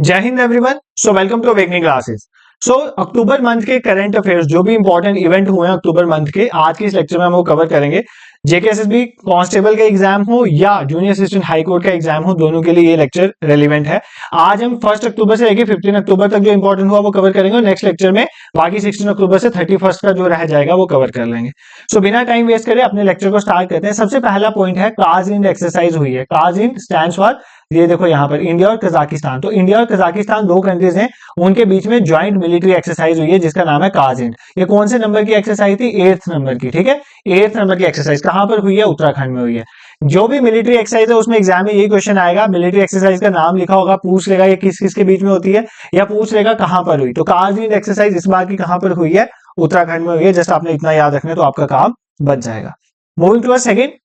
जय हिंद everyone. So welcome to awakening classes. So October month के करंट अफेयर्स जो भी इंपॉर्टेंट इवेंट हुए हैं अक्टूबर मंथ के, आज के इस लेक्चर में हम वो कवर करेंगे। जेकेएसएसबी कांस्टेबल का एग्जाम हो या जूनियर असिस्टेंट हाई कोर्ट का एग्जाम हो, दोनों के लिए ये लेक्चर रेलिवेंट है। आज हम 1 अक्टूबर से लेकर 15 अक्टूबर तक जो इंपॉर्टेंट हुआ वो कवर करेंगे और नेक्स्ट लेक्चर में बाकी 16 अक्टूबर से 31 का जो रह जाएगा वो कवर कर लेंगे। सो बिना टाइम वेस्ट करे अपने लेक्चर को स्टार्ट करते हैं। सबसे पहला पॉइंट है काजिंड एक्सरसाइज हुई है। काजिंड स्टैंड्स फॉर, ये देखो यहाँ पर इंडिया और कजाकिस्तान। तो इंडिया और कजाकिस्तान दो कंट्रीज हैं, उनके बीच में ज्वाइंट मिलिट्री एक्सरसाइज हुई है जिसका नाम है काजिंड। ये कौन से नंबर की एक्सरसाइज थी? 8th नंबर की। ठीक है, 8th नंबर की एक्सरसाइज कहां पर हुई है? उत्तराखंड में हुई है। जो भी मिलिट्री एक्सरसाइज है उसमें एग्जाम में यही क्वेश्चन आएगा, मिलिट्री एक्सरसाइज का नाम लिखा होगा, पूछ लेगा ये किस किस के बीच में होती है, या पूछ लेगा कहां पर हुई। तो काजिंड एक्सरसाइज इस बार की कहां पर हुई है? उत्तराखंड में हुई है। जस्ट आपने इतना याद रखना है तो आपका काम बच जाएगा। Moving to second,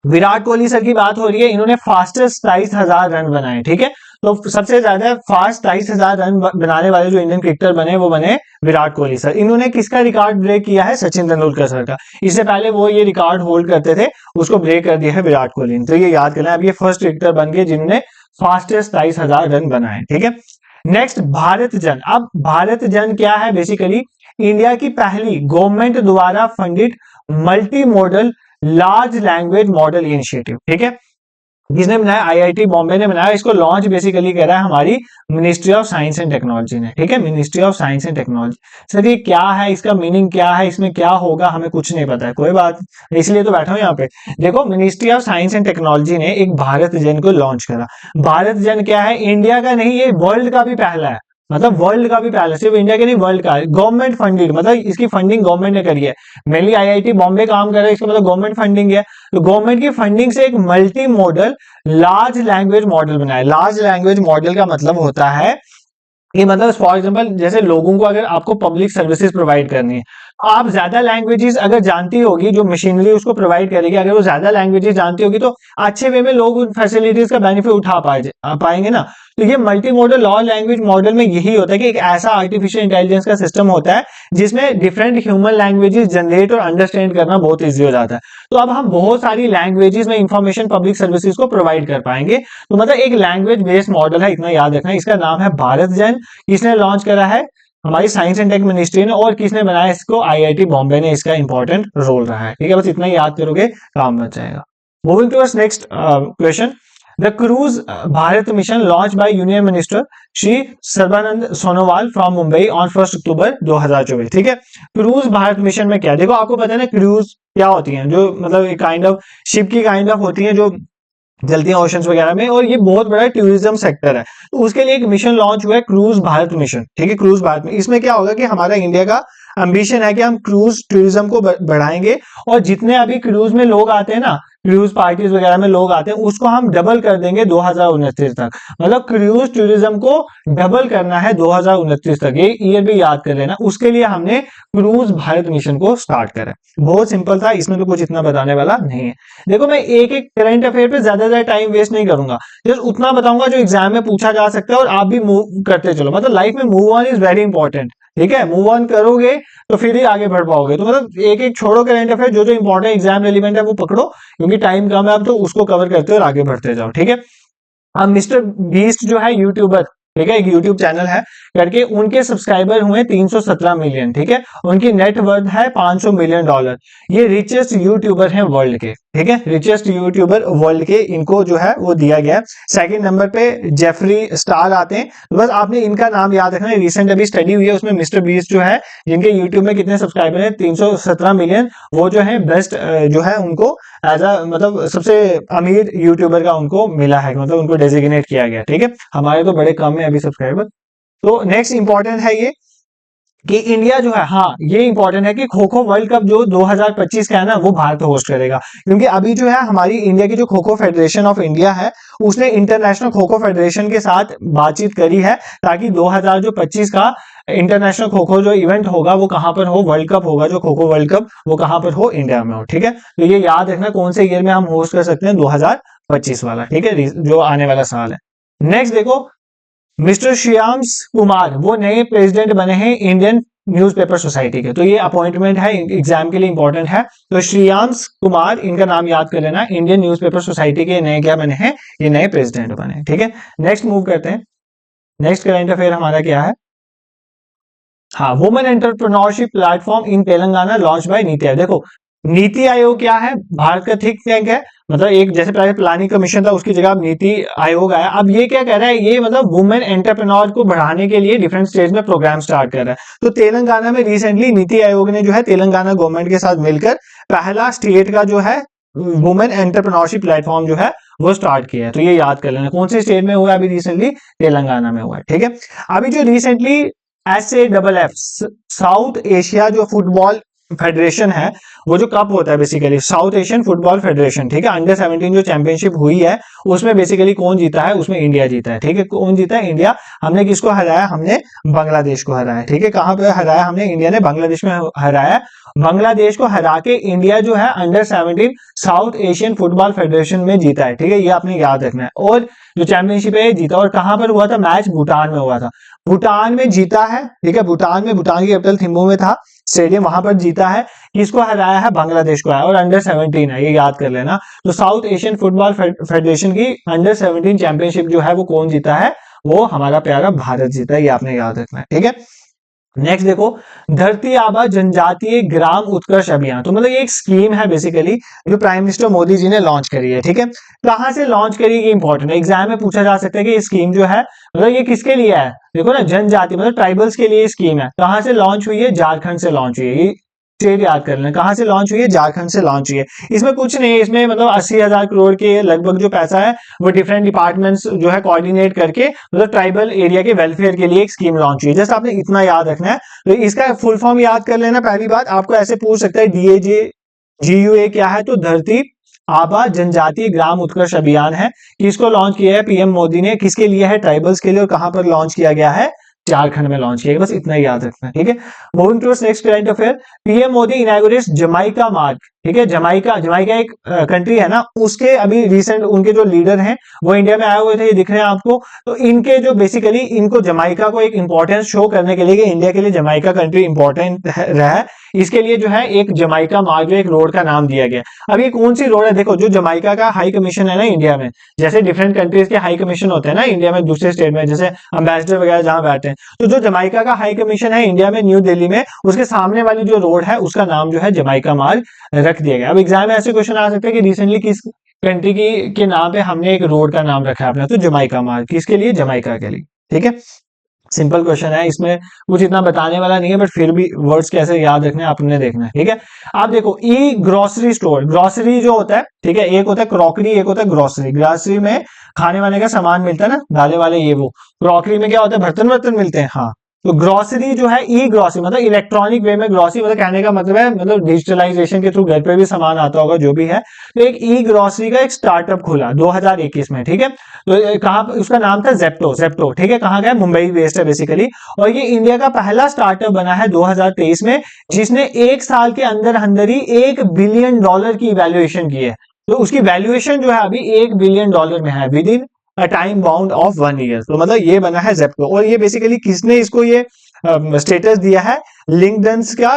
Virat Kohli sir की बात हो रही है। इन्होंने फास्टेस्ट 23,000 रन बनाए। ठीक है, तो सबसे ज्यादा फास्ट 23,000 रन बनाने वाले जो इंडियन क्रिकेटर बने वो बने विराट कोहली सर। इन्होंने किसका रिकॉर्ड ब्रेक किया है? सचिन तेंदुलकर सर का। इससे पहले वो ये रिकॉर्ड होल्ड करते थे, उसको ब्रेक कर दिया है विराट कोहली ने। तो ये याद करना है। अब ये फर्स्ट क्रिकेटर बन गए जिन्होंने फास्टेस्ट 23,000 रन बनाए। ठीक है, नेक्स्ट भारत जन। अब भारत जन क्या है? बेसिकली इंडिया की पहली गवर्नमेंट द्वारा फंडिड multi modal large language model initiative. ठीक है, जिसने बनाया आईआईटी बॉम्बे ने बनाया। इसको लॉन्च बेसिकली करा है हमारी ministry of science and technology ने। ठीक है, ministry of science and technology. Sir ये क्या है, इसका मीनिंग क्या है, इसमें क्या होगा, हमें कुछ नहीं पता है। कोई बात, इसलिए तो बैठा हूं यहाँ पे। देखो, ministry of science and technology ने एक भारत जन को लॉन्च करा। भारत जन क्या है? इंडिया का नहीं, ये वर्ल्ड का भी पहला है। मतलब वर्ल्ड का भी पहला, सिर्फ इंडिया के नहीं वर्ल्ड का। गवर्नमेंट फंडेड, मतलब इसकी फंडिंग गवर्नमेंट ने करी है। मेनली आईआईटी बॉम्बे काम कर रहा है, इसका मतलब गवर्नमेंट फंडिंग है। तो गवर्नमेंट की फंडिंग से एक multi modal large language model बनाया। लार्ज लैंग्वेज मॉडल का मतलब होता है कि मतलब फॉर एग्जांपल जैसे लोगों को अगर आपको पब्लिक सर्विसेज प्रोवाइड करनी है तो आप ज्यादा लैंग्वेजेस अगर जानती होगी, जो मशीनरी उसको प्रोवाइड करेगी, अगर वो ज्यादा लैंग्वेजेस जानती होगी तो अच्छे वे में लोग उन फैसिलिटीज का बेनिफिट उठा पाएंगे ना। तो ये multi modal law language model में यही होता है कि एक ऐसा आर्टिफिशियल इंटेलिजेंस का सिस्टम होता है जिसमें डिफरेंट ह्यूमन लैंग्वेजेस जनरेट और अंडरस्टैंड करना बहुत ईजी हो जाता है। तो अब हम बहुत सारी लैंग्वेजेस में इंफॉर्मेशन पब्लिक सर्विसेज को प्रोवाइड कर पाएंगे। तो मतलब एक लैंग्वेज बेस्ड मॉडल है, इतना याद रखना। इसका नाम है भारत जन। किसने लॉन्च करा है? हमारी साइंस एंड टेक मिनिस्ट्री ने। और किसने बनाया इसको? आईआईटी बॉम्बे ने इसका इंपॉर्टेंट रोल रहा है। ठीक है, बस इतना ही याद करोगे काम बच जाएगा। Moving to next question, the cruise Bharat mission launch by union minister Shri Sarbananda Sonowal from Mumbai on 1 October 2024। ठीक है, क्रूज भारत मिशन में क्या? देखो आपको पता है ना क्रूज क्या होती है, जो मतलब काइंड ऑफ शिप की काइंड ऑफ होती है जो चलती हैं ओशंस वगैरह में, और ये बहुत बड़ा टूरिज्म सेक्टर है। तो उसके लिए एक मिशन लॉन्च हुआ है, क्रूज भारत मिशन। ठीक है, क्रूज भारत में इसमें क्या होगा कि हमारा इंडिया का एम्बिशन है कि हम क्रूज टूरिज्म को बढ़ाएंगे, और जितने अभी क्रूज में लोग आते हैं ना, क्रूज पार्टीज वगैरह में लोग आते हैं, उसको हम डबल कर देंगे 2029 तक। मतलब क्रूज टूरिज्म को डबल करना है 2029 तक, ये ईयर भी याद कर लेना। उसके लिए हमने क्रूज भारत मिशन को स्टार्ट करा। बहुत सिंपल था, इसमें तो कुछ इतना बताने वाला नहीं है। देखो, मैं एक एक करंट अफेयर पे ज्यादा टाइम वेस्ट नहीं करूंगा, जस्ट उतना बताऊंगा जो एग्जाम में पूछा जा सकता है, और आप भी मूव करते चलो। मतलब लाइफ में move on is very important. ठीक है, मूव ऑन करोगे तो फिर ही आगे बढ़ पाओगे। तो मतलब एक एक छोड़ो करंट अफेयर, जो जो इंपॉर्टेंट एग्जाम रेलिवेंट है वो पकड़ो, क्योंकि टाइम कम है अब, तो उसको कवर करते हो और आगे बढ़ते जाओ। ठीक है, अब मिस्टर बीस्ट जो है यूट्यूबर, ठीक है, एक यूट्यूब चैनल है करके, उनके सब्सक्राइबर हुए 317 मिलियन। ठीक है, उनकी नेट वर्थ है $500 मिलियन। ये रिचेस्ट यूट्यूबर हैं वर्ल्ड के। ठीक है, रिचेस्ट यूट्यूबर वर्ल्ड के, इनको जो है वो दिया गया। सेकंड नंबर पे जेफरी स्टार आते हैं। तो बस आपने इनका नाम याद रखना है। रिसेंट अभी स्टडी हुई है, उसमें मिस्टर बीस्ट जो है, जिनके यूट्यूब में कितने सब्सक्राइबर हैं? 317 मिलियन। वो जो है बेस्ट जो है उनको एज अ मतलब सबसे अमीर यूट्यूबर का उनको मिला है, मतलब उनको डेजिग्नेट किया गया। ठीक है, हमारे तो बड़े कम है अभी सब्सक्राइबर। तो नेक्स्ट इंपॉर्टेंट है ये कि इंडिया जो है, हाँ ये इंपॉर्टेंट है कि खो खो वर्ल्ड कप जो 2025 का है ना, वो भारत होस्ट करेगा। क्योंकि अभी जो है हमारी इंडिया की जो kho kho federation of India है, उसने इंटरनेशनल खो खो फेडरेशन के साथ बातचीत करी है, ताकि 2025 का इंटरनेशनल खो खो जो इवेंट होगा वो कहां पर हो? वर्ल्ड कप होगा जो खो खो वर्ल्ड कप, वो कहां पर हो? इंडिया में हो। ठीक है, तो ये याद रखना कौन से ईयर में हम होस्ट कर सकते हैं, 2025 वाला। ठीक है, जो आने वाला साल है। नेक्स्ट देखो, मिस्टर श्याम्स कुमार वो नए प्रेसिडेंट बने हैं इंडियन न्यूज़पेपर सोसाइटी के। तो ये अपॉइंटमेंट है, एग्जाम के लिए इंपॉर्टेंट है। तो श्याम्स कुमार, इनका नाम याद कर लेना। इंडियन न्यूज़पेपर सोसाइटी के नए क्या बने हैं? ये नए प्रेसिडेंट बने। ठीक है, नेक्स्ट मूव करते हैं। नेक्स्ट करंट अफेयर हमारा क्या है? हाँ, women entrepreneurship platform in Telangana launch by NITI Aayog. देखो, नीति आयोग क्या है? भारत का थिंक टैंक है, मतलब एक जैसे पहले प्लानिंग कमीशन था उसकी जगह अब नीति आयोग आया। अब ये क्या कह रहा है? ये मतलब वुमेन एंटरप्रेन्योर को बढ़ाने के लिए डिफरेंट स्टेज में प्रोग्राम स्टार्ट कर रहा है। तो तेलंगाना में रिसेंटली नीति आयोग ने जो है तेलंगाना गवर्नमेंट के साथ मिलकर पहला स्टेट का जो है वुमेन एंटरप्रेन्योरशिप प्लेटफॉर्म जो है वो स्टार्ट किया है। तो ये याद कर लेना, कौन से स्टेट में हुआ है? अभी रिसेंटली तेलंगाना में हुआ है। ठीक है, अभी जो रिसेंटली SAFF साउथ एशिया जो फुटबॉल फेडरेशन है, वो जो कप होता है basically south Asian football federation, ठीक है, अंडर 17 जो चैंपियनशिप हुई है उसमें बेसिकली कौन जीता है? उसमें इंडिया जीता है। ठीक है, कौन जीता है? इंडिया। हमने किसको हराया? हमने बांग्लादेश को हराया। ठीक है, कहां पे हराया हमने? इंडिया ने बांग्लादेश में हराया। बांग्लादेश को हरा के इंडिया जो है under 17 south Asian football federation में जीता है। ठीक है, ये आपने याद रखना है। और जो चैंपियनशिप है जीता, और कहां पर हुआ था मैच? भूटान में हुआ था। भूटान में जीता है। ठीक है, भूटान में, भूटान की कैपिटल थिम्पू में था स्टेडियम, वहां पर जीता है। किसको हराया है? बांग्लादेश को है, और अंडर 17 है, ये याद कर लेना। तो साउथ एशियन फुटबॉल फेडरेशन की अंडर 17 चैंपियनशिप जो है वो कौन जीता है? वो हमारा प्यारा भारत जीता है, ये आपने याद रखना है। ठीक है, नेक्स्ट देखो, धरती आबा जनजातीय ग्राम उत्कर्ष अभियान। तो मतलब ये एक स्कीम है बेसिकली जो प्राइम मिनिस्टर मोदी जी ने लॉन्च करी है। ठीक है, कहां से लॉन्च करी? ये इंपॉर्टेंट है, एग्जाम में पूछा जा सकता है कि ये स्कीम जो है मतलब ये किसके लिए है? देखो ना, जनजाति मतलब ट्राइबल्स के लिए स्कीम है। कहां से लॉन्च हुई है? झारखंड से लॉन्च हुई है। ये स्टेट याद कर लेना, कहां से लॉन्च हुई है? झारखंड से लॉन्च हुई है। इसमें कुछ नहीं है, इसमें मतलब 80,000 करोड़ के लगभग जो पैसा है वो डिफरेंट डिपार्टमेंट्स जो है कोऑर्डिनेट करके मतलब ट्राइबल एरिया के वेलफेयर के लिए एक स्कीम लॉन्च हुई है। जैसे आपने इतना याद रखना है। तो इसका फुल फॉर्म याद कर लेना। पहली बात आपको ऐसे पूछ सकता है DAGUA क्या है? तो धरती आबा जनजातीय ग्राम उत्कर्ष अभियान है। किसको लॉन्च किया है? पीएम मोदी ने। किसके लिए है? ट्राइबल्स के लिए। और कहां पर लॉन्च किया गया है? झारखंड में लॉन्च किया गया। बस इतना ही याद रखना है। ठीक है, moving towards next current affair, PM Modi inaugurates Jamaica मार्ग। ठीक है, जमाइका, जमाइका एक कंट्री है ना, उसके अभी रिसेंट उनके जो लीडर हैं वो इंडिया में आए हुए थे, ये दिख रहे हैं आपको। तो इनके जो बेसिकली इनको जमाइका को एक इंपॉर्टेंस शो करने के लिए कि इंडिया के लिए जमाइका कंट्री इंपॉर्टेंट रहा है, इसके लिए जो है एक जमाइका मार्ग, एक रोड का नाम दिया गया। अब ये कौन सी रोड है? देखो, जो जमाइका का हाई कमीशन है ना इंडिया में, जैसे डिफरेंट कंट्रीज के हाई कमीशन होते हैं ना इंडिया में दूसरे स्टेट में, जैसे अम्बेसडर वगैरह जहां बैठे हैं, तो जो जमाइका का हाई कमीशन है इंडिया में न्यू दिल्ली में, उसके सामने वाली जो रोड है उसका नाम जो है जमाइका मार्ग रख दिया गया। अब एग्जाम में ऐसे क्वेश्चन आ सकते हैं कि रिसेंटली किस कंट्री की के नाम पे हमने एक रोड का नाम रखा है अपना? तो जमाइका मार्ग। किसके लिए? जमाइका के लिए। ठीक है, सिंपल क्वेश्चन है, इसमें कुछ इतना बताने वाला नहीं है, बट फिर भी वर्ड्स कैसे याद रखने आपने देखना है। ठीक है, आप देखो, ई ग्रोसरी स्टोर, ग्रोसरी जो होता है, ठीक है, एक होता है क्रॉकरी, एक होता है ग्रोसरी। ग्रोसरी में खाने वाने का सामान मिलता है ना, दाले वाले ये वो। क्रॉकरी में क्या होता है? बर्तन वर्तन मिलते हैं। हाँ, तो ग्रोसरी जो है, ई ग्रोसरी मतलब इलेक्ट्रॉनिक वे में ग्रोसरी, मतलब कहने का मतलब है मतलब डिजिटलाइजेशन के थ्रू घर पे भी सामान आता होगा जो भी है। तो एक ई ग्रोसरी का एक स्टार्टअप खुला 2021 में। ठीक है, तो कहाँ, उसका नाम था जेप्टो। जेप्टो, ठीक है, कहाँ का है? मुंबई बेस्ड है बेसिकली। और ये इंडिया का पहला स्टार्टअप बना है 2023 में, जिसने एक साल के अंदर अंदर ही $1 बिलियन की वैल्यूएशन की है। तो उसकी वैल्यूएशन जो है अभी $1 बिलियन में है with in a time bound of 1 year. तो मतलब ये बना है जेप्टो। और ये बेसिकली किसने इसको ये स्टेटस दिया है? लिंक्डइन का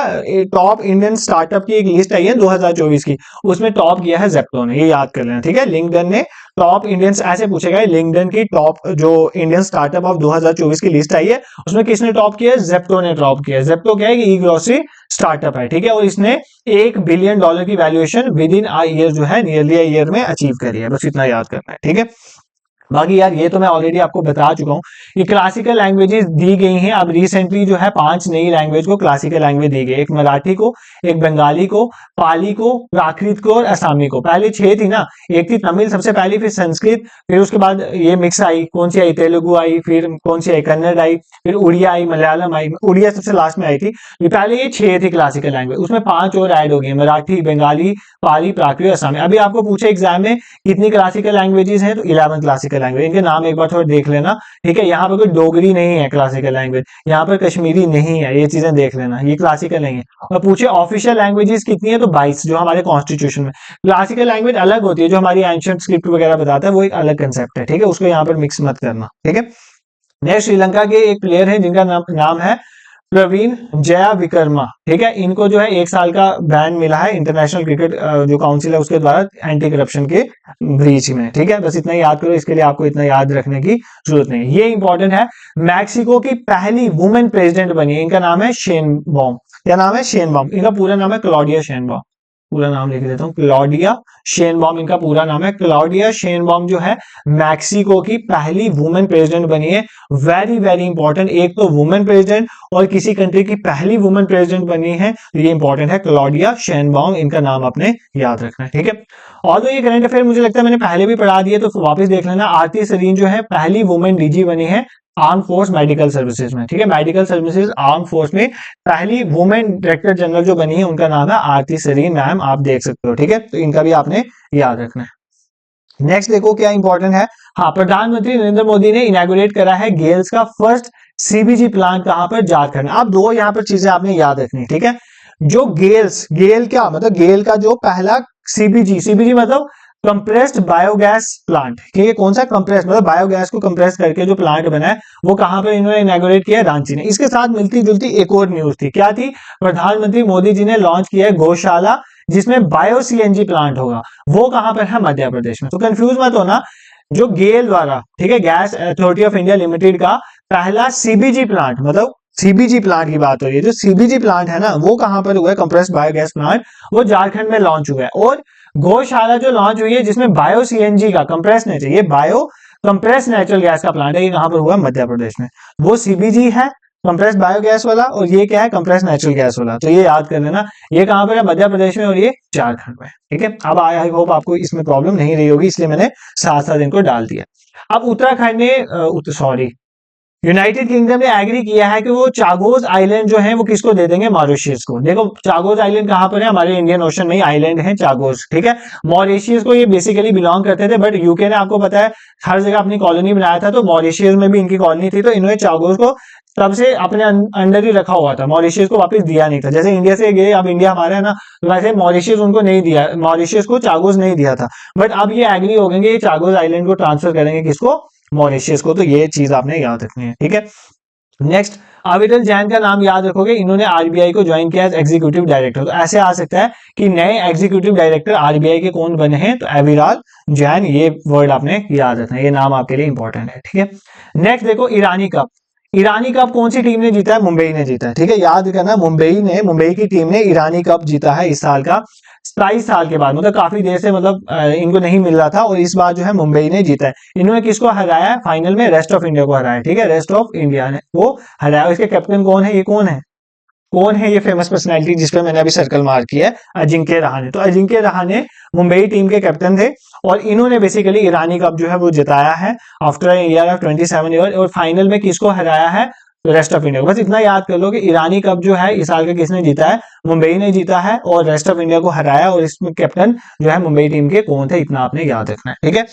टॉप इंडियन स्टार्टअप की एक लिस्ट आई है 2024 की, उसमें टॉप किया है जेप्टो ने, ये याद कर लेना। ठीक है, लिंक्डइन ने टॉप इंडियंस ऐसे पूछेगा, लिंक्डइन की टॉप जो इंडियन स्टार्टअप ऑफ 2024 की लिस्ट आई है उसमें किसने टॉप किया है? जेप्टो ने टॉप किया है। जेप्टो क्या है कि ई ग्रोसरी स्टार्टअप है। ठीक है, और इसने $1 बिलियन की valuation with in a year जो है, नियरली अ ईयर में अचीव करी है। बस इतना याद करना है। ठीक है, बाकी यार ये तो मैं ऑलरेडी आपको बता चुका हूँ कि क्लासिकल लैंग्वेजेस दी गई हैं। अब रिसेंटली जो है 5 नई लैंग्वेज को क्लासिकल लैंग्वेज दी गई, एक मराठी को, एक बंगाली को, पाली को, प्राकृत को और असमी को। पहले 6 थी ना, एक थी तमिल सबसे पहली, फिर संस्कृत, फिर उसके बाद ये मिक्स आई, कौन सी आई? तेलुगु आई, फिर कौन सी आई? कन्नड़ आई, फिर उड़िया आई, मलयालम आई, उड़िया सबसे लास्ट में आई थी। पहले ये 6 थी क्लासिकल लैंग्वेज, उसमें 5 और ऐड हो गई, मराठी, बंगाली, पाली, प्राकृत, असमी। अभी आपको पूछे एग्जाम में कितनी क्लासिकल लैंग्वेजेस हैं? तो 11 क्लासिकल लैंग्वेज। इनके नाम एक बार थोड़ा देख लेना। ठीक है, यहाँ पर कोई डोगरी नहीं है क्लासिकल लैंग्वेज, यहाँ पर कश्मीरी नहीं है, ये चीजें देख लेना, ये क्लासिकल नहीं है। और पूछे ऑफिशियल लैंग्वेजेस कितनी है? तो 22 जो हमारे कॉन्स्टिट्यूशन में। क्लासिकल लैंग्वेज अलग होती है, जो हमारी एंशिएंट स्क्रिप्ट वगैरह बताता है वो एक अलग कंसेप्ट है। ठीक है, उसको यहाँ पर मिक्स मत करना। ठीक है, नेक्स्ट श्रीलंका के एक प्लेयर है जिनका नाम है प्रवीण जया विक्रमा, ठीक है, इनको जो है 1 साल का बैन मिला है इंटरनेशनल क्रिकेट जो काउंसिल है उसके द्वारा एंटी करप्शन के ब्रीच में, ठीक है। बस इतना याद करो, इसके लिए आपको इतना याद रखने की जरूरत नहीं है, ये इंपॉर्टेंट है। मैक्सिको की पहली वुमेन प्रेसिडेंट बनी है, इनका नाम है शेनबॉम। क्या नाम है? शेनबॉम। इनका पूरा नाम है क्लॉडिया शेनबॉम। पूरा नाम लिख देता हूं, क्लॉडिया शेनबॉम इनका पूरा नाम है। क्लॉडिया शेनबॉम जो है मैक्सिको की पहली वुमेन प्रेसिडेंट बनी है। वेरी वेरी इंपॉर्टेंट, एक तो वुमेन प्रेसिडेंट और किसी कंट्री की पहली वुमेन प्रेसिडेंट बनी है, तो ये इंपॉर्टेंट है। क्लॉडिया शेनबॉम, इनका नाम आपने याद रखना है, ठीक है। और तो ये करंट अफेयर मुझे लगता है मैंने पहले भी पढ़ा दिए, तो वापस देख लेना। आरती सरीन जो है पहली वुमेन डीजी बनी है आर्म फोर्स मेडिकल सर्विसेज में, ठीक है। मेडिकल सर्विसेज आर्म फोर्स में पहली वुमेन डायरेक्टर जनरल जो बनी है उनका नाम है आरती सरीन मैम, आप देख सकते हो, ठीक है। तो इनका भी आपने याद रखना है। नेक्स्ट देखो क्या इंपॉर्टेंट है। हाँ, प्रधानमंत्री नरेंद्र मोदी ने इनॉग्रेट करा है गेल्स का फर्स्ट सीबीजी प्लांट, कहां पर? झारखंड। आप दो यहाँ पर चीजें आपने याद रखनी, ठीक है। जो गेल्स, गेल क्या मतलब? गेल का जो पहला सीबीजी, सीबीजी मतलब कंप्रेस्ड बायोगैस प्लांट, ठीक है। कौन सा? कंप्रेस मतलब बायोगैस को कंप्रेस करके जो प्लांट बना है वो कहां पर इन्होंने इनॉग्रेट किया? रांची ने। इसके साथ मिलती जुलती एक और न्यूज थी, क्या थी? प्रधानमंत्री मोदी जी ने लॉन्च किया है गौशाला जिसमें बायो सीएनजी प्लांट होगा, वो कहां पर है? मध्य प्रदेश में। तो कंफ्यूज मत होना, जो गेल द्वारा, ठीक है, gas authority of India limited का पहला सीबीजी प्लांट, मतलब सीबीजी प्लांट की बात हो रही है, जो सीबीजी प्लांट है ना वो कहां पर हुआ है? कंप्रेस्ड बायोगैस प्लांट, वो झारखंड में लॉन्च हुआ है। और गौशाला जो लॉन्च हुई है जिसमें बायो सीएनजी का कंप्रेस नेचर, ये बायो कंप्रेस नेचुरल गैस का प्लांट है, ये कहां पर हुआ? मध्य प्रदेश में। वो सीबीजी है कंप्रेस बायोगैस वाला, और ये क्या है? कंप्रेस नेचुरल गैस वाला। तो ये याद कर लेना, ये कहां पर है? मध्य प्रदेश में, और ये झारखंड में, ठीक है। अब आई होप आपको इसमें प्रॉब्लम नहीं रही होगी, इसलिए मैंने साथ साथ इनको डाल दिया। अब उत्तराखंड ने सॉरी यूनाइटेड किंगडम ने एग्री किया है कि वो चागोस आइलैंड जो है वो किसको दे देंगे? मॉरिशियस को। देखो चागोस आइलैंड कहां पर है? हमारे इंडियन ओशन में ही आइलैंड है चागोस, ठीक है। मॉरिशियस को ये बेसिकली बिलोंग करते थे, बट यूके ने आपको पता है हर जगह अपनी कॉलोनी बनाया था, तो मॉरिशियस में भी इनकी कॉलोनी थी, तो इन्होंने चागोस को तब से अपने अंडर ही रखा हुआ था, मॉरिशियस को वापस दिया नहीं था। जैसे इंडिया से गए, अब इंडिया हमारा है ना, तो वैसे मॉरिशियस उनको नहीं दिया, मॉरिशियस को चागोस नहीं दिया था, बट अब ये एग्री हो गए ये चागोस आइलैंड को ट्रांसफर करेंगे किसको? मॉरिशियस को। तो ये चीज आपने याद रखनी है, ठीक है। नेक्स्ट, अविरल जैन का नाम याद रखोगे, इन्होंने आरबीआई को ज्वाइन किया एज एग्जीक्यूटिव डायरेक्टर। तो ऐसे आ सकता है कि नए एग्जीक्यूटिव डायरेक्टर आरबीआई के कौन बने हैं? तो अविरल जैन, ये वर्ड आपने याद रखना है, ये नाम आपके लिए इंपॉर्टेंट है, ठीक है। नेक्स्ट देखो, ईरानी कप। ईरानी कप कौन सी टीम ने जीता है? मुंबई ने जीता है, ठीक है। याद करना, मुंबई की टीम ने ईरानी कप जीता है इस साल का, 27 साल के बाद, मतलब काफी देर से, मतलब इनको नहीं मिल रहा था, और इस बार जो है मुंबई ने जीता है। इन्होंने किसको हराया है फाइनल में? रेस्ट ऑफ इंडिया को हराया, ठीक है। रेस्ट ऑफ इंडिया ने वो हराया। इसके कैप्टन कौन है? ये कौन है? कौन है ये फेमस पर्सनैलिटी जिसपे मैंने अभी सर्कल मार्क किया है? अजिंक्य रहाणे। तो अजिंक्य रहाणे मुंबई टीम के कैप्टन थे, और इन्होंने बेसिकली ईरानी कप जो है वो जिताया है आफ्टर ईयर ऑफ 27 ईयर, और फाइनल में किसको हराया है? रेस्ट ऑफ इंडिया को। बस इतना याद कर लो कि ईरानी कप जो है इस साल का किसने जीता है? मुंबई ने जीता है, और रेस्ट ऑफ इंडिया को हराया, और इसमें कैप्टन जो है मुंबई टीम के कौन थे, इतना आपने याद रखना है, ठीक है।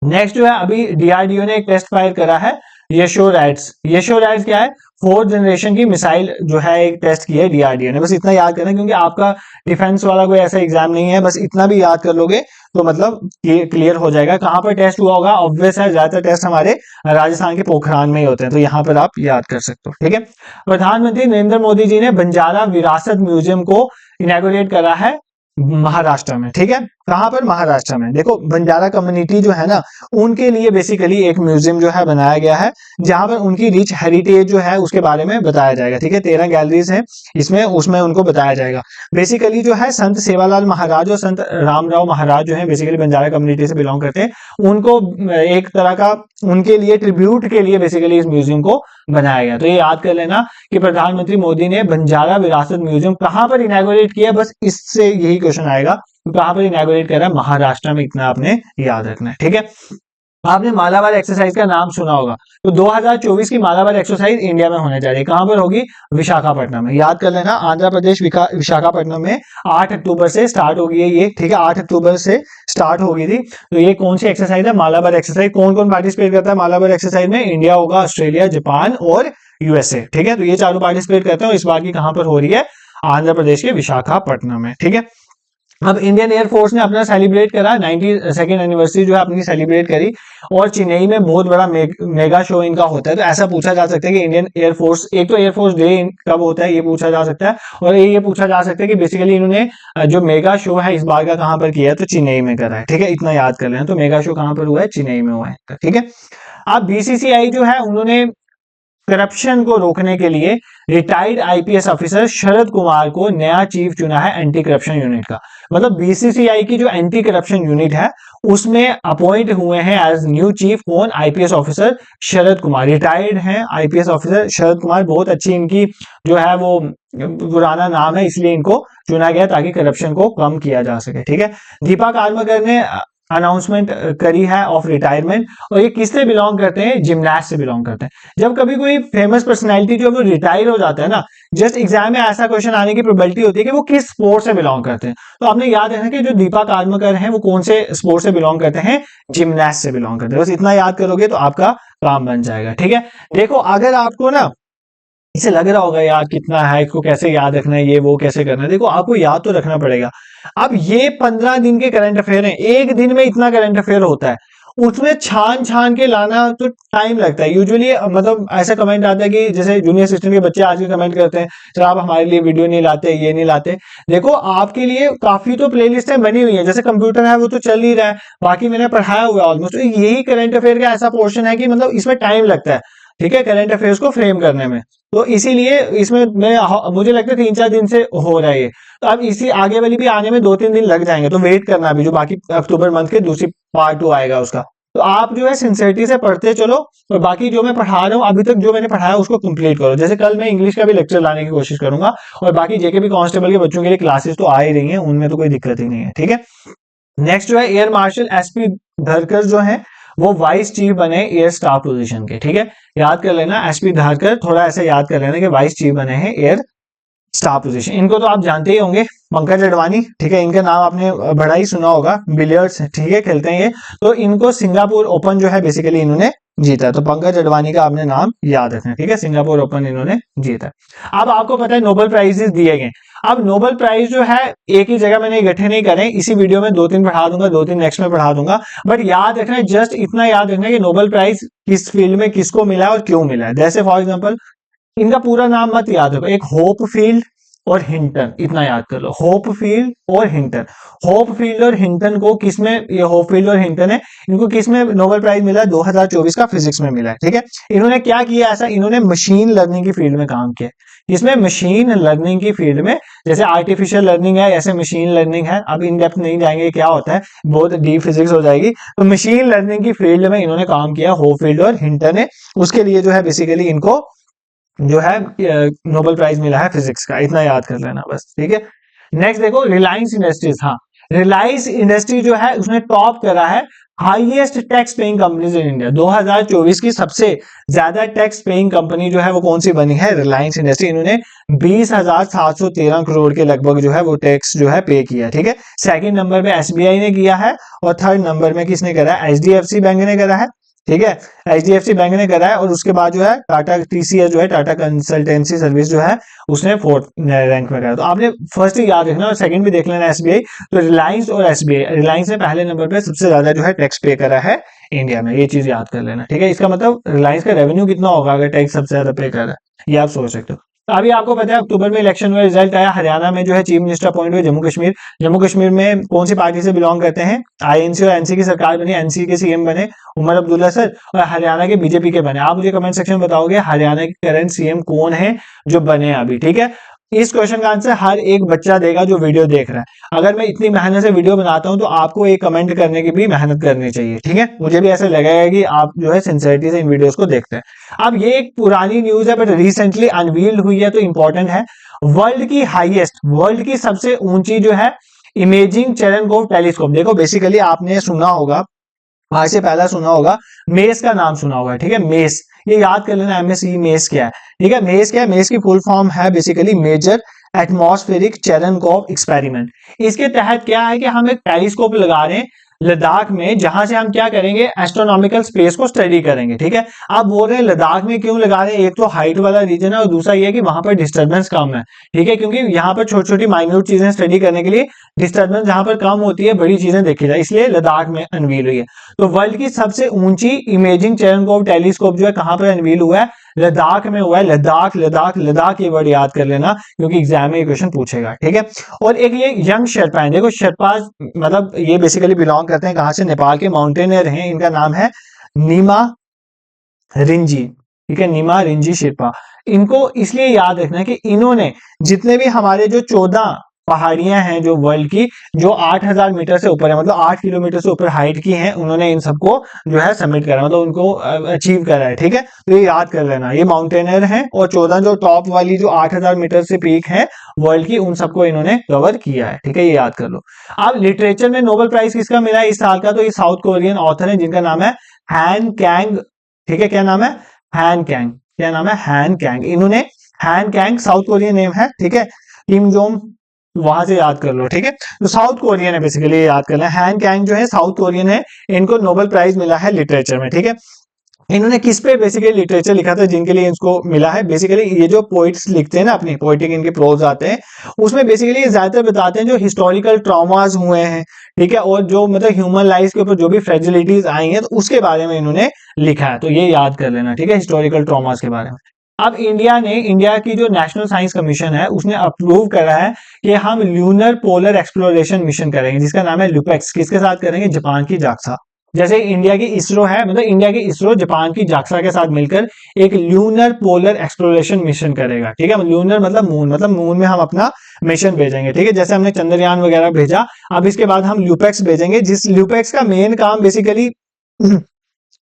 नेक्स्ट जो है, अभी डीआरडीओ ने एक टेस्ट फायर करा है, यशोरैट्स। यशोरैट्स क्या है? 4th जनरेशन की मिसाइल जो है एक टेस्ट की है डीआरडीओ ने। बस इतना याद करना, क्योंकि आपका डिफेंस वाला कोई ऐसा एग्जाम नहीं है, बस इतना भी याद कर लोगे तो मतलब क्लियर हो जाएगा। कहां पर टेस्ट हुआ होगा? ऑब्वियस है, ज्यादातर टेस्ट हमारे राजस्थान के पोखरान में ही होते हैं, तो यहां पर आप याद कर सकते हो, ठीक है। प्रधानमंत्री नरेंद्र मोदी जी ने बंजारा विरासत म्यूजियम को इनॉग्रेट करा है महाराष्ट्र में, ठीक है। कहां पर? महाराष्ट्र में। देखो बंजारा कम्युनिटी जो है ना, उनके लिए बेसिकली एक म्यूजियम जो है बनाया गया है, जहां पर उनकी रिच हेरिटेज जो है उसके बारे में बताया जाएगा, ठीक है। 13 गैलरीज हैं इसमें, उसमें उनको बताया जाएगा। बेसिकली जो है संत सेवालाल महाराज और संत रामराव महाराज जो है बेसिकली बंजारा कम्युनिटी से बिलोंग करते हैं, उनको एक तरह का उनके लिए ट्रिब्यूट के लिए बेसिकली इस म्यूजियम को बनाया गया। तो ये याद कर लेना कि प्रधानमंत्री मोदी ने बंजारा विरासत म्यूजियम कहां पर इनॉग्रेट किया, बस इससे यही क्वेश्चन आएगा, कहां पर इनॉग्रेट करा? महाराष्ट्र में, इतना आपने याद रखना है, ठीक है। आपने मालाबार एक्सरसाइज का नाम सुना होगा, तो 2024 की मालाबार एक्सरसाइज इंडिया में होने जा रही है। कहां पर होगी? विशाखापट्टनम में। याद कर लेना, आंध्र प्रदेश विशाखापट्टनम में 8 अक्टूबर से स्टार्ट होगी ये, ठीक है। 8 अक्टूबर से स्टार्ट होगी थी। तो ये कौन सी एक्सरसाइज है? मालाबार एक्सरसाइज। कौन कौन पार्टिसिपेट करता है मालाबार एक्सरसाइज में? इंडिया होगा, ऑस्ट्रेलिया, जापान और यूएसए, ठीक है। तो ये चारों पार्टिसिपेट करते हैं, इस बार की कहां पर हो रही है? आंध्र प्रदेश के विशाखापट्टनम में, ठीक है। अब इंडियन एयरफोर्स ने अपना सेलिब्रेट करा 92nd एनिवर्सरी जो है अपनी सेलिब्रेट करी, और चेन्नई में बहुत बड़ा मेगा शो इनका होता है। तो ऐसा पूछा जा सकता है कि इंडियन एयरफोर्स, एक तो एयरफोर्स डे कब होता है ये पूछा जा सकता है, और ये पूछा जा सकता है कि बेसिकली इन्होंने जो मेगा शो है इस बार का कहां पर किया है, तो चेन्नई में करा है। ठीक है, इतना याद कर लेना। तो मेगा शो कहां पर हुआ है, चेन्नई में हुआ है। ठीक है, अब बीसीसीआई जो है उन्होंने करप्शन को रोकने के लिए retired IPS officer Sharad Kumar को नया चीफ चुना है एंटी करप्शन यूनिट का। मतलब बीसीसीआई की जो एंटी करप्शन यूनिट है उसमें अपॉइंट हुए हैं एज न्यू चीफ कौन, IPS officer Sharad Kumar. Retired हैं आईपीएस ऑफिसर शरद कुमार, बहुत अच्छी इनकी जो है वो पुराना नाम है, इसलिए इनको चुना गया ताकि करप्शन को कम किया जा सके। ठीक है, दीपा कार्मकर ने अनाउंसमेंट करी है ऑफ रिटायरमेंट, और ये किससे बिलोंग करते हैं, जिमनास्ट से बिलोंग करते हैं। जब कभी कोई फेमस पर्सनैलिटी जो वो रिटायर हो जाता है ना, जस्ट एग्जाम में ऐसा क्वेश्चन आने की प्रोबेबिलिटी होती है कि वो किस स्पोर्ट से बिलोंग करते हैं। तो आपने याद रखना कि जो दीपा कार्मकर हैं वो कौन से स्पोर्ट से बिलोंग करते हैं, जिमनास्ट से बिलोंग करते हैं। बस इतना याद करोगे तो आपका काम बन जाएगा। ठीक है, देखो अगर आपको ना इसे लग रहा होगा यार कितना है, इसको कैसे याद रखना है, ये वो कैसे करना है, देखो आपको याद तो रखना पड़ेगा। अब ये 15 दिन के करंट अफेयर हैं, एक दिन में इतना करंट अफेयर होता है, उसमें छान छान के लाना तो टाइम लगता है। यूजुअली मतलब ऐसा कमेंट आता है कि जैसे जूनियर असिस्टेंट के बच्चे आज के कमेंट करते हैं सर आप हमारे लिए वीडियो नहीं लाते, ये नहीं लाते। देखो आपके लिए काफी तो प्लेलिस्टें बनी हुई है, जैसे कंप्यूटर है वो तो चल ही रहा है, बाकी मैंने पढ़ाया हुआ है ऑलमोस्ट। यही करंट अफेयर का ऐसा पोर्शन है कि मतलब इसमें टाइम लगता है, ठीक है, करंट अफेयर्स को फ्रेम करने में। तो इसीलिए इसमें मैं मुझे लगता है 3-4 दिन से हो रहा है ये। तो अब इसी आगे वाली भी आने में 2-3 दिन लग जाएंगे, तो वेट करना अभी जो बाकी अक्टूबर मंथ के दूसरी पार्ट 2 आएगा उसका। तो आप जो है सिंसियरिटी से पढ़ते चलो, और बाकी जो मैं पढ़ा रहा हूँ अभी तक जो मैंने पढ़ाया उसको कंप्लीट करो। जैसे कल मैं इंग्लिश का भी लेक्चर लाने की कोशिश करूंगा, और बाकी जेके भी कांस्टेबल के बच्चों के लिए क्लासेस तो आ ही रही हैं, उनमें तो कोई दिक्कत ही नहीं है। ठीक है, नेक्स्ट जो है एयर मार्शल एसपी धरकर जो है वो वाइस चीफ बने एयर स्टाफ पोजीशन के। ठीक है, याद कर लेना एसपी धरकर, थोड़ा ऐसे याद कर लेना कि वाइस चीफ बने हैं एयर स्टाफ पोजीशन। इनको तो आप जानते ही होंगे, पंकज अडवाणी। ठीक है, इनका नाम आपने बड़ा ही सुना होगा, बिलियर्ड्स ठीक है खेलते हैं ये। तो इनको सिंगापुर ओपन जो है बेसिकली इन्होंने जीता, तो पंकज अडवाणी का आपने नाम याद रखना। ठीक है, सिंगापुर ओपन इन्होंने जीता। अब आपको पता है नोबेल प्राइजेस दिए गए। अब नोबेल प्राइज जो है एक ही जगह मैंने इकट्ठे नहीं करे, इसी वीडियो में 2-3 पढ़ा दूंगा, 2-3 नेक्स्ट में पढ़ा दूंगा। बट याद रखना, जस्ट इतना याद रखना कि नोबेल प्राइज किस फील्ड में किसको मिला है और क्यों मिला है। जैसे फॉर एग्जांपल इनका पूरा नाम मत याद रखो, एक होप फील्ड और हिंटन, इतना याद कर लो, होप फील्ड और हिंटन। होप फील्ड और हिंटन को किसमें, ये होप फील्ड और हिंटन है, इनको किसमें नोबेल प्राइज मिला है, 2024 का फिजिक्स में मिला है। ठीक है, इन्होंने क्या किया ऐसा, इन्होंने मशीन लर्निंग की फील्ड में काम किया। इसमें मशीन लर्निंग की फील्ड में, जैसे आर्टिफिशियल लर्निंग है ऐसे मशीन लर्निंग है, अब इन डेप्थ नहीं जाएंगे क्या होता है, बहुत डीप फिजिक्स हो जाएगी। तो मशीन लर्निंग की फील्ड में इन्होंने काम किया, होप फील्ड और हिंटन ने, उसके लिए जो है बेसिकली इनको जो है नोबेल प्राइज मिला है फिजिक्स का, इतना याद कर लेना बस। ठीक है, नेक्स्ट देखो रिलायंस इंडस्ट्रीज। हाँ, रिलायंस इंडस्ट्री जो है उसने टॉप करा है highest tax paying companies in India. 2024 की सबसे ज्यादा टैक्स पेइंग कंपनी जो है वो कौन सी बनी है, रिलायंस इंडस्ट्री। इन्होंने 20,713 करोड़ के लगभग जो है वो टैक्स जो है पे किया। ठीक है, सेकंड नंबर पे एसबीआई ने किया है, और थर्ड नंबर में किसने करा है, एचडीएफसी बैंक ने करा है। ठीक है, एचडीएफसी बैंक ने करा है, और उसके बाद जो है टाटा टीसीएस जो है टाटा कंसल्टेंसी सर्विस जो है उसने 4th रैंक में करा। तो आपने फर्स्ट ही याद रखना और सेकंड भी देख लेना एसबीआई। तो रिलायंस और एसबीआई, रिलायंस ने पहले नंबर पे सबसे ज्यादा जो है टैक्स पे करा है इंडिया में, ये चीज याद कर लेना। ठीक है, इसका मतलब रिलायंस का रेवेन्यू कितना होगा अगर टैक्स सबसे ज्यादा पे कर रहा है, ये आप सोच सकते हो। तो अभी आपको पता है अक्टूबर में इलेक्शन में रिजल्ट आया, हरियाणा में जो है चीफ मिनिस्टर अपॉइंट हुए। जम्मू कश्मीर में कौन सी पार्टी से बिलोंग करते हैं, आईएनसी और एनसी की सरकार बनी, एनसी के सीएम बने उमर अब्दुल्ला सर, और हरियाणा के बीजेपी के बने। आप मुझे कमेंट सेक्शन में बताओगे हरियाणा के करंट सीएम कौन है जो बने अभी। ठीक है, इस क्वेश्चन का आंसर हर एक बच्चा देगा जो वीडियो देख रहा है। अगर मैं इतनी मेहनत से वीडियो बनाता हूं तो आपको एक कमेंट करने की भी मेहनत करनी चाहिए। ठीक है, मुझे भी ऐसा लगेगा कि आप जो है सिंसियरिटी से इन वीडियोस को देखते हैं। अब ये एक पुरानी न्यूज है बट रिसेंटली अनवील्ड हुई है, तो इंपॉर्टेंट है। वर्ल्ड की सबसे ऊंची जो है इमेजिंग चेरेनकोव टेलीस्कोप। देखो बेसिकली आपने सुना होगा, आज से पहला सुना होगा, मेस का नाम सुना होगा। ठीक है, मेस, ये याद कर लेना, एमएसई मेस क्या है। ठीक है, मेस क्या है, मेस की फुल फॉर्म है basically major atmospheric Cherenkov experiment. इसके तहत क्या है कि हम एक टेलीस्कोप लगा रहे हैं लद्दाख में, जहां से हम क्या करेंगे, एस्ट्रोनॉमिकल स्पेस को स्टडी करेंगे। ठीक है, आप बोल रहे हैं लद्दाख में क्यों लगा रहे हैं, एक तो हाइट वाला रीजन है और दूसरा ये है कि वहां पर डिस्टर्बेंस कम है। ठीक है, क्योंकि यहाँ पर छोटी छोटी माइन्यूट चीजें स्टडी करने के लिए डिस्टर्बेंस जहां पर कम होती है, बड़ी चीजें देखी जाए, इसलिए लद्दाख में अनवील हुई है। तो वर्ल्ड की सबसे ऊंची इमेजिंग चेरनकोव टेलीस्कोप जो है कहां पर अनवील हुआ है, लद्दाख में हुआ है। लद्दाख लद्दाख लद्दाख ये वर्ड याद कर लेना, क्योंकि एग्जाम में ये क्वेश्चन पूछेगा। ठीक है, और एक ये यंग शेर्पा है, देखो शेर्पा मतलब ये बेसिकली बिलोंग करते हैं कहां से, नेपाल के माउंटेनियर हैं, इनका नाम है नीमा रिंजी। ठीक है, नीमा रिंजी शेर्पा। इनको इसलिए याद रखना है कि इन्होंने जितने भी हमारे जो 14 पहाड़ियां हैं जो वर्ल्ड की, जो 8000 मीटर से ऊपर है, मतलब 8 किलोमीटर से ऊपर हाइट की हैं, उन्होंने इन सबको जो है सबमिट करा, मतलब उनको अचीव करा है। ठीक है, तो ये याद कर लेना, ये माउंटेनर हैं और 14 जो टॉप वाली जो 8000 मीटर से पीक है वर्ल्ड की, उन सबको इन्होंने कवर किया है। ठीक है, ये याद कर लो। अब लिटरेचर में नोबेल प्राइज किसका मिला है इस साल का, तो ये साउथ कोरियन ऑथर है जिनका नाम है हैन कैंग। ठीक है, क्या नाम है, हैन कैंग। क्या नाम है, हैन कैंग। इन्होंने, हैन कैंग साउथ कोरियन नेम है। ठीक है, किम जोंग वहां से याद कर लो। ठीक है, तो साउथ कोरियन है बेसिकली, याद करना है। हैन कैंग जो है साउथ कोरियन है, इनको नोबेल प्राइज मिला है लिटरेचर में। ठीक है, इन्होंने किस पे बेसिकली लिटरेचर लिखा था जिनके लिए इसको मिला है, बेसिकली ये जो पोइट्स लिखते हैं ना, अपनी पोइटिक इनके प्रोज आते हैं, उसमें बेसिकली ये ज्यादातर बताते हैं जो हिस्टोरिकल ट्रॉमास हुए हैं। ठीक है, और जो मतलब ह्यूमन लाइफ के ऊपर जो भी फ्रेजिलिटीज आई हैं, तो उसके बारे में इन्होंने लिखा है, तो ये याद कर लेना। ठीक है, हिस्टोरिकल ट्रॉमास के बारे में। अब इंडिया की जो नेशनल साइंस कमीशन है, उसने अप्रूव करा है कि हम ल्यूनर पोलर एक्सप्लोरेशन मिशन करेंगे, जिसका नाम है लुपेक्स। किसके साथ करेंगे, जापान की जाक्सा। जैसे इंडिया की इसरो है, मतलब इंडिया की इसरो जापान की जाक्सा के साथ मिलकर एक ल्यूनर पोलर एक्सप्लोरेशन मिशन करेगा। ठीक है, ल्यूनर मतलब मून में हम अपना मिशन भेजेंगे। ठीक है, जैसे हमने चंद्रयान वगैरह भेजा, अब इसके बाद हम ल्यूपेक्स भेजेंगे, जिस ल्यूपेक्स का मेन काम बेसिकली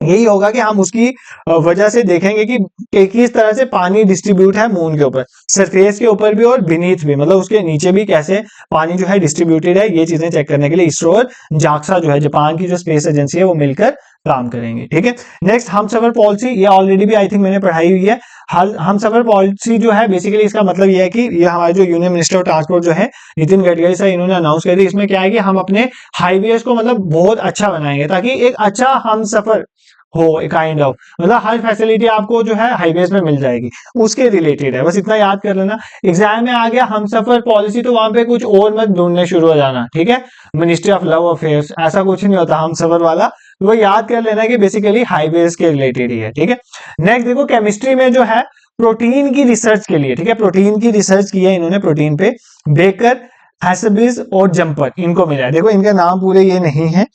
यही होगा कि हम उसकी वजह से देखेंगे कि किस तरह से पानी डिस्ट्रीब्यूट है मून के ऊपर, सरफेस के ऊपर भी और बीनीथ भी, मतलब उसके नीचे भी कैसे पानी जो है डिस्ट्रीब्यूटेड है, ये चीजें चेक करने के लिए इसरो और जाक्सा जो है जापान की जो स्पेस एजेंसी है वो मिलकर काम करेंगे। ठीक है, नेक्स्ट हम सफर पॉलिसी, ये ऑलरेडी भी आई थिंक मैंने पढ़ाई हुई है। हम सफर पॉलिसी जो है बेसिकली इसका मतलब ये है कि ये हमारे जो यूनियन मिनिस्टर ऑफ ट्रांसपोर्ट जो है नितिन गडकरी साहब, इन्होंने अनाउंस कर दी। इसमें क्या है कि हम अपने हाईवेज को मतलब बहुत अच्छा बनाएंगे, ताकि एक अच्छा हम सफर हो, काइंड ऑफ मतलब हर फैसिलिटी आपको जो है हाईवेज में मिल जाएगी, उसके रिलेटेड है, बस इतना याद कर लेना। एग्जाम में आ गया हम सफर पॉलिसी, तो वहां पे कुछ और मत ढूंढने शुरू हो जाना। ठीक है, मिनिस्ट्री ऑफ लव अफेयर्स ऐसा कुछ नहीं होता हम सफर वाला, तो वो याद कर लेना कि बेसिकली हाईवेज के रिलेटेड ही है। ठीक है, नेक्स्ट देखो केमिस्ट्री में जो है प्रोटीन की रिसर्च के लिए, ठीक है, प्रोटीन की रिसर्च की है इन्होंने, प्रोटीन पे बेकर, हैसबिस और जंपर इनको मिला है। देखो इनके नाम पूरे ये नहीं है,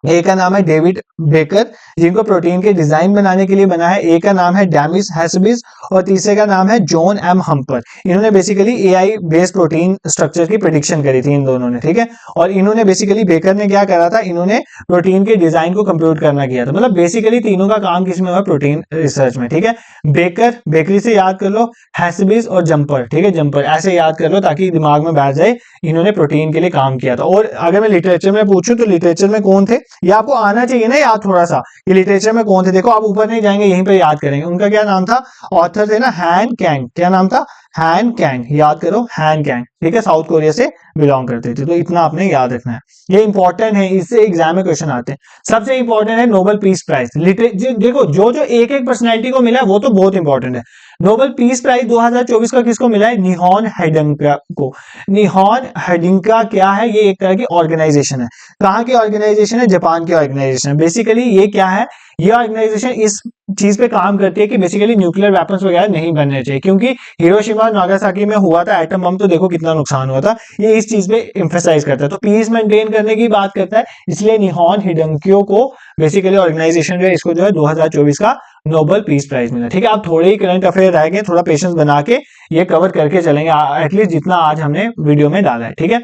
एक का नाम है डेविड बेकर जिनको प्रोटीन के डिजाइन बनाने के लिए बना है, एक का नाम है डैमिस हैसबिस और तीसरे का नाम है जॉन एम हम्पर। इन्होंने basically AI based protein structure की प्रेडिक्शन करी थी इन दोनों ने। ठीक है, और इन्होंने बेसिकली बेकर ने क्या करा था, इन्होंने प्रोटीन के डिजाइन को कंप्यूट करना किया था, मतलब बेसिकली तीनों का काम किसमें हुआ, प्रोटीन रिसर्च में। ठीक है, बेकर बेकरी से याद कर लो, हैसबिस और जंपर। ठीक है, जंपर ऐसे याद कर लो ताकि दिमाग में बैठ जाए, इन्होंने प्रोटीन के लिए काम किया था। और अगर मैं लिटरेचर में पूछूं तो लिटरेचर में कौन थे, ये आपको आना चाहिए ना याद थोड़ा सा, कि लिटरेचर में कौन थे। देखो आप ऊपर नहीं जाएंगे, यहीं पे याद करेंगे। उनका क्या नाम था, ऑथर थे ना हैन कैंग, क्या नाम था, हैन कैंग, याद करो हैन कैंग। ठीक है, साउथ कोरिया से बिलोंग करते थे, तो इतना आपने याद रखना है, ये इंपॉर्टेंट है, इससे एग्जाम में क्वेश्चन आते हैं। सबसे इंपॉर्टेंट है नोबेल पीस प्राइज। देखो जो जो एक एक पर्सनैलिटी को मिला है वो तो बहुत इंपॉर्टेंट है। नोबेल पीस प्राइज 2024 का किसको मिला है, निहोन हाइडिंका को। निहोन हाइडिंका क्या है, ये एक तरह की ऑर्गेनाइजेशन है। कहाँ की ऑर्गेनाइजेशन है, जापान की ऑर्गेनाइजेशन है। बेसिकली ये क्या है, ये ऑर्गेनाइजेशन इस चीज पे काम करती है कि बेसिकली न्यूक्लियर वेपन्स वगैरह नहीं बनने चाहिए, क्योंकि हिरोशिमा और नागासाकी में हुआ था एटम बम, तो देखो कितना नुकसान हुआ था। ये इस चीज पे एम्फेसाइज करता है, तो पीस मेंटेन करने की बात करता है, इसलिए निहोन हिडेंक्यो को बेसिकली ऑर्गेनाइजेशन जो है इसको जो है 2024 का नोबेल पीस प्राइज मिला। ठीक है, आप थोड़े ही करंट अफेयर रह गए, थोड़ा पेशेंस बना के ये कवर करके चलेंगे, एटलीस्ट जितना आज हमने वीडियो में डाला है। ठीक है,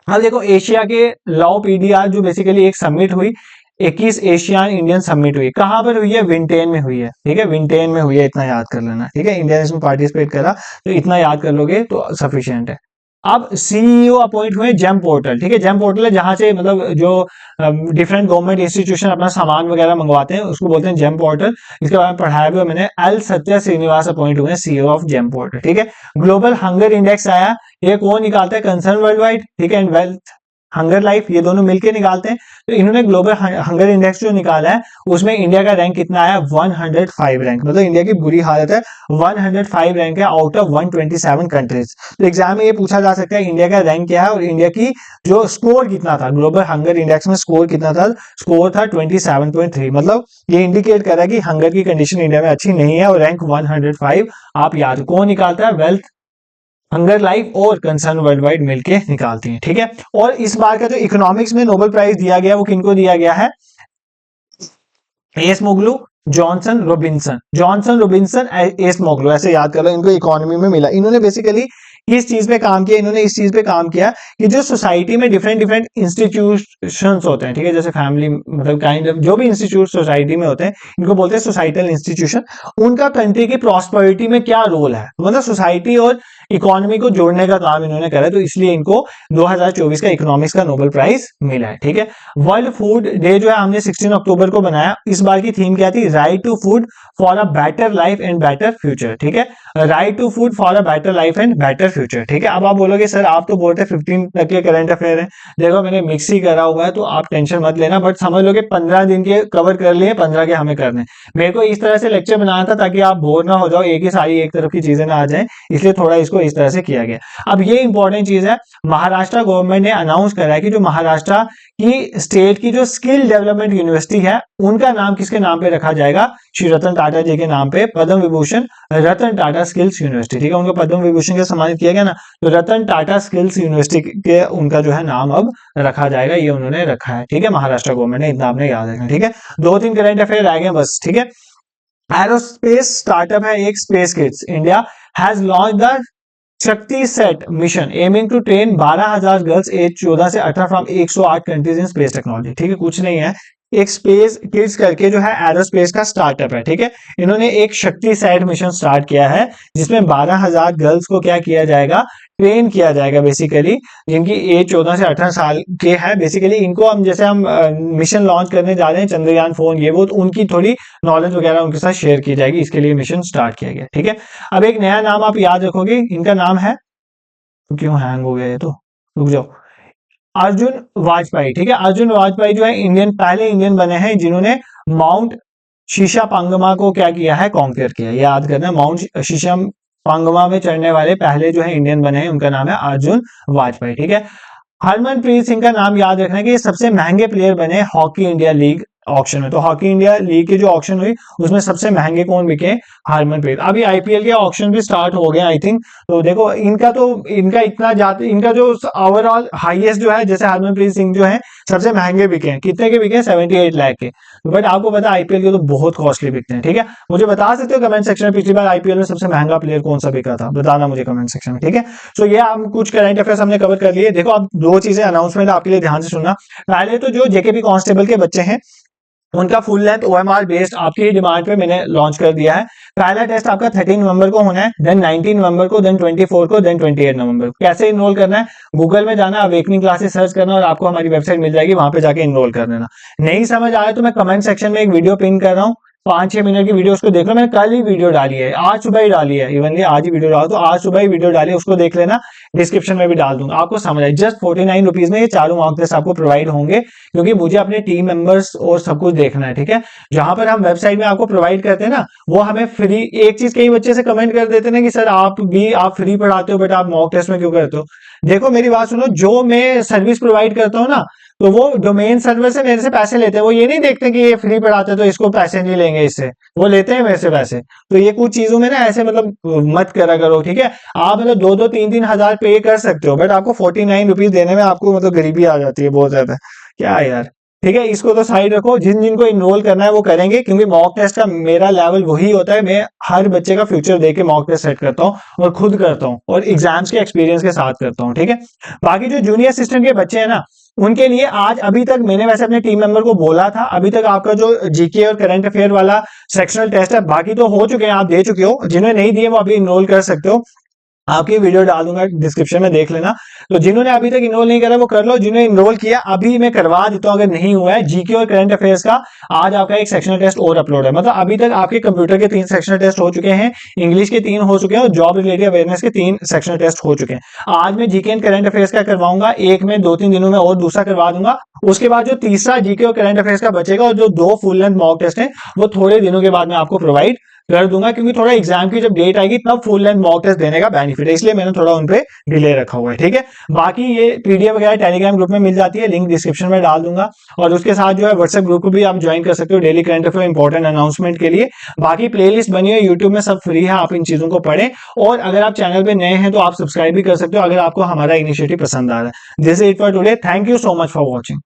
अब देखो एशिया के लॉ पीडीआर जो बेसिकली एक सबमिट हुई, 21 एशियान इंडियन सबमिट हुई, कहां पर हुई है, विंटेन में हुई है। ठीक है, विंटेन में हुई है, इतना याद कर लेना। ठीक है, इंडिया ने इसमें पार्टिसिपेट करा, तो इतना याद कर लोगे तो सफिशिएंट है। अब सीईओ अपॉइंट हुए जेम पोर्टल। ठीक है, जेम पोर्टल है जहां से मतलब जो डिफरेंट गवर्नमेंट इंस्टीट्यूशन अपना सामान वगैरह मंगवाते हैं, उसको बोलते हैं जेम पोर्टल। इसके बारे में पढ़ाया भी मैंने। एल सत्या श्रीनिवास अपॉइंट हुए सीईओ ऑफ जेम पोर्टल। ठीक है, ग्लोबल हंगर इंडेक्स आया, ये कौन निकालता है, कंसर्न वर्ल्ड वाइड। ठीक है, एंड वेल्थ हंगर लाइफ, ये दोनों मिलके निकालते हैं। तो इन्होंने ग्लोबल हंगर इंडेक्स जो निकाला है उसमें इंडिया का रैंक कितना आया, 105 रैंक, मतलब इंडिया की बुरी हालत है, 105 रैंक है आउट ऑफ 127 कंट्रीज। तो एग्जाम में ये पूछा जा सकता है इंडिया का रैंक क्या है और इंडिया की जो स्कोर कितना था ग्लोबल हंगर इंडेक्स में, स्कोर कितना था, स्कोर था 27.3। मतलब ये इंडिकेट कर रहा है कि हंगर की कंडीशन इंडिया में अच्छी नहीं है और रैंक 105 आप याद, कौन निकालता है, वेल्थ हंगर लाइफ और कंसर्न वर्ल्ड वाइड मिलके निकालती हैं, ठीक है। और इस बार का जो इकोनॉमिक्स में नोबेल प्राइज दिया गया वो किनको दिया गया है, एस मोगलू, जॉनसन रोबिन्सन एस मोगलू, ऐसे याद कर लो, इनको इकोनॉमी में मिला। इन्होंने बेसिकली किस चीज पे काम किया, इन्होंने इस चीज पे काम किया कि जो सोसाइटी में डिफरेंट डिफरेंट इंस्टीट्यूशंस होते हैं, ठीक है, जैसे फैमिली, मतलब काइंड ऑफ जो भी इंस्टीट्यूट सोसाइटी में होते हैं इनको बोलते हैं सोसाइटल इंस्टीट्यूशन, उनका कंट्री की प्रॉस्पेरिटी में क्या रोल है, मतलब सोसाइटी और इकोनॉमी को जोड़ने का काम इन्होंने करा, तो इसलिए इनको 2024 का इकोनॉमिक्स का नोबेल प्राइज मिला है, ठीक है। वर्ल्ड फूड डे जो है हमने 16 अक्टूबर को बनाया, इस बार की थीम क्या थी, right to food for a better life and better future, ठीक है, right to food for a better life and better future, ठीक है। अब आप बोलोगे सर आप तो बोलते 15 तक के करंट अफेयर है, देखो मैंने मिक्स ही करा हुआ है तो आप टेंशन मत लेना, बट समझ लो कि 15 दिन के कवर कर लिए, 15 के हमें करने। मेरे को इस तरह से लेक्चर बनाना था ताकि आप बोर ना हो जाओ, एक ही सारी एक तरफ की चीजें ना आ जाए, इसलिए थोड़ा इसको इस तरह से किया गया। अब ये इंपॉर्टेंट चीज है, महाराष्ट्र गवर्नमेंट ने अनाउंस करा है कि जो महाराष्ट्र की स्टेट की जो स्किल डेवलपमेंट यूनिवर्सिटी है उनका नाम किसके नाम पे रखा जाएगा, श्री रतन टाटा जी के नाम पे, पद्म विभूषण रतन टाटा स्किल्स यूनिवर्सिटी, ठीक है, उनको पद्म विभूषण से सम्मानित किया गया ना, तो रतन टाटा स्किल्स यूनिवर्सिटी के उनका जो है नाम अब रखा जाएगा, ये उन्होंने रखा है, ठीक है, महाराष्ट्र गवर्नमेंट ने, इतना आपने याद रखना, ठीक है। 2-3 करंट अफेयर रह गए बस, ठीक है। एरोस्पेस स्टार्टअप है एक, space kids India has launch the Shakti sat mission aiming to train 12,000 girls age 14 से 18 from 108 countries in space technology, ठीक है, कुछ नहीं है, एक स्पेस किड्स करके जो है एरोस्पेस का स्टार्टअप है, ठीक है, इन्होंने एक शक्ति सेट मिशन स्टार्ट किया है जिसमें 12,000 गर्ल्स को क्या किया जाएगा, ट्रेन किया जाएगा, बेसिकली जिनकी एज 14 से 18 साल के है, बेसिकली इनको हम जैसे हम मिशन लॉन्च करने जा रहे हैं चंद्रयान फोन ये वो, तो उनकी थोड़ी नॉलेज वगैरह उनके साथ शेयर की जाएगी, इसके लिए मिशन स्टार्ट किया गया, ठीक है। अब एक नया नाम आप याद रखोगे, इनका नाम है, तो क्यों हैंग हो गया ये, तो रुक जाओ, अर्जुन वाजपेयी, ठीक है, अर्जुन वाजपेयी जो है इंडियन, पहले इंडियन बने हैं जिन्होंने माउंट शीशा पांगमा को क्या किया है, कॉन्कर किया, याद करना, माउंट शीशा पांगमा में चढ़ने वाले पहले जो है इंडियन बने हैं उनका नाम है अर्जुन वाजपेयी, ठीक है। हरमनप्रीत सिंह का नाम याद रखना कि ये सबसे महंगे प्लेयर बने हॉकी इंडिया लीग ऑक्शन में, तो हॉकी इंडिया लीग की जो ऑक्शन हुई उसमें सबसे महंगे कौन बिके, हरमनप्रीत। अभी आईपीएल के ऑक्शन भी स्टार्ट हो गए आई थिंक, तो देखो इनका इतना जाते, इनका जो ओवरऑल हाईएस्ट जो है, जैसे हरमनप्रीत सिंह जो है सबसे महंगे बिके हैं, कितने के बिके हैं, 78 लाख के, बट आपको पता है आईपीएल के तो बहुत कॉस्टली बिकते हैं, ठीक है। मुझे बता सकते हो कमेंट सेक्शन में पिछली बार आईपीएल में सबसे महंगा प्लेयर कौन सा बिका था, बताना मुझे कमेंट सेक्शन में, ठीक है। सो ये हम कुछ करंट अफेयर्स हमने कवर कर लिए। देखो अब दो चीजें अनाउंसमेंट आपके लिए ध्यान से सुनना, पहले तो जो जेकेपी कांस्टेबल के बच्चे हैं उनका फुल लेंथ ओएमआर बेस्ड आपकी ही डिमांड पे मैंने लॉन्च कर दिया है। पहला टेस्ट आपका 13 नवंबर को होना है, देन 19 नवंबर को, देन 24 को, देन 28 नवंबर को। कैसे इनरोल करना है, गूगल में जाना, अवेकनिंग क्लासेस सर्च करना और आपको हमारी वेबसाइट मिल जाएगी, वहां पे जाके इनरोल कर देना। नहीं समझ आया तो मैं कमेंट सेक्शन में एक वीडियो पिन कर रहा हूँ, 5-6 मिनट की वीडियो, उसको देख लो, मैंने कल ही वीडियो डाली है, आज सुबह ही डाली है, इवनली आज ही वीडियो डाला, तो आज सुबह ही वीडियो डाली है, उसको देख लेना, डिस्क्रिप्शन में भी डाल दूंगा, आपको समझ आए। जस्ट 49 रुपीज में ये चारों मॉक टेस्ट आपको प्रोवाइड होंगे, क्योंकि मुझे अपने टीम मेंबर्स और सब कुछ देखना है, ठीक है। जहां पर हम वेबसाइट में आपको प्रोवाइड करते हैं ना, वो हमें फ्री, एक चीज कई बच्चे से कमेंट कर देते हैं कि सर आप फ्री पढ़ाते हो बट आप मॉक टेस्ट में क्यों करते हो। देखो मेरी बात सुनो, जो मैं सर्विस प्रोवाइड करता हूँ ना, तो वो डोमेन सर्वर से मेरे से पैसे लेते हैं, वो ये नहीं देखते कि ये फ्री पढ़ाते हैं तो इसको पैसे नहीं लेंगे इससे, वो लेते हैं मेरे से पैसे। तो ये कुछ चीजों में ना ऐसे मतलब मत करा करो, ठीक है। आप मतलब 2-3 हजार पे कर सकते हो, बट आपको 49 रुपीज देने में आपको मतलब गरीबी आ जाती है बहुत ज्यादा, क्या यार, ठीक है। इसको तो साइड रखो, जिनको इनरोल करना है वो करेंगे, क्योंकि मॉक टेस्ट का मेरा लेवल वही होता है, मैं हर बच्चे का फ्यूचर देख के मॉक टेस्ट सेट करता हूँ और खुद करता हूँ और एग्जाम्स के एक्सपीरियंस के साथ करता हूँ, ठीक है। बाकी जो जूनियर असिस्टेंट के बच्चे हैं ना, उनके लिए आज अभी तक मैंने वैसे अपने टीम मेंबर को बोला था, अभी तक आपका जो जीके और करंट अफेयर वाला सेक्शनल टेस्ट है बाकी तो हो चुके हैं, आप दे चुके हो, जिन्हें नहीं दिए वो अभी इनरोल कर सकते हो। आपकी वीडियो डाल दूंगा डिस्क्रिप्शन में, देख लेना। तो जिन्होंने अभी तक इनरोल नहीं करा वो कर लो, जिन्होंने इनरोल किया अभी मैं करवा देता हूं अगर नहीं हुआ है। जीके और करंट अफेयर्स का आज आपका एक सेक्शनल टेस्ट और अपलोड है, मतलब अभी तक आपके कंप्यूटर के 3 सेक्शनल टेस्ट हो चुके हैं, इंग्लिश के 3 हो चुके हैं और जॉब रिलेटेड अवेयरनेस के 3 सेक्शनल टेस्ट हो चुके हैं। आज मैं जीके एंड करंट अफेयर्स का करवाऊंगा, एक में 2-3 दिनों में और दूसरा करवा दूंगा। उसके बाद जो तीसरा जीके और करंट अफेयर्स का बचेगा और जो 2 फुल लेंथ मॉक टेस्ट है वो थोड़े दिनों के बाद मैं आपको प्रोवाइड कर दूंगा, क्योंकि थोड़ा एग्जाम की जब डेट आएगी तब फुल लेंथ मॉक टेस्ट देने का बेनिफिट है, इसलिए मैंने थोड़ा उन पे डिले रखा हुआ है। ठीक है, बाकी ये पीडीएफ वगैरह टेलीग्राम ग्रुप में मिल जाती है, लिंक डिस्क्रिप्शन में डाल दूंगा। और उसके साथ जो है व्हाट्सएप ग्रुप को भी आप ज्वाइन कर सकते हो daily current affair important announcement के लिए। बाकी प्लेलिस्ट बनी है यूट्यूब में, सब फ्री है, आप इन चीजों को पढ़ें। और अगर आप चैनल पे नए हैं तो आप सब्सक्राइब भी कर सकते हो अगर आपको हमारा इनिशिएटिव पसंद आ रहा है। This is it for today, thank you so much for watching.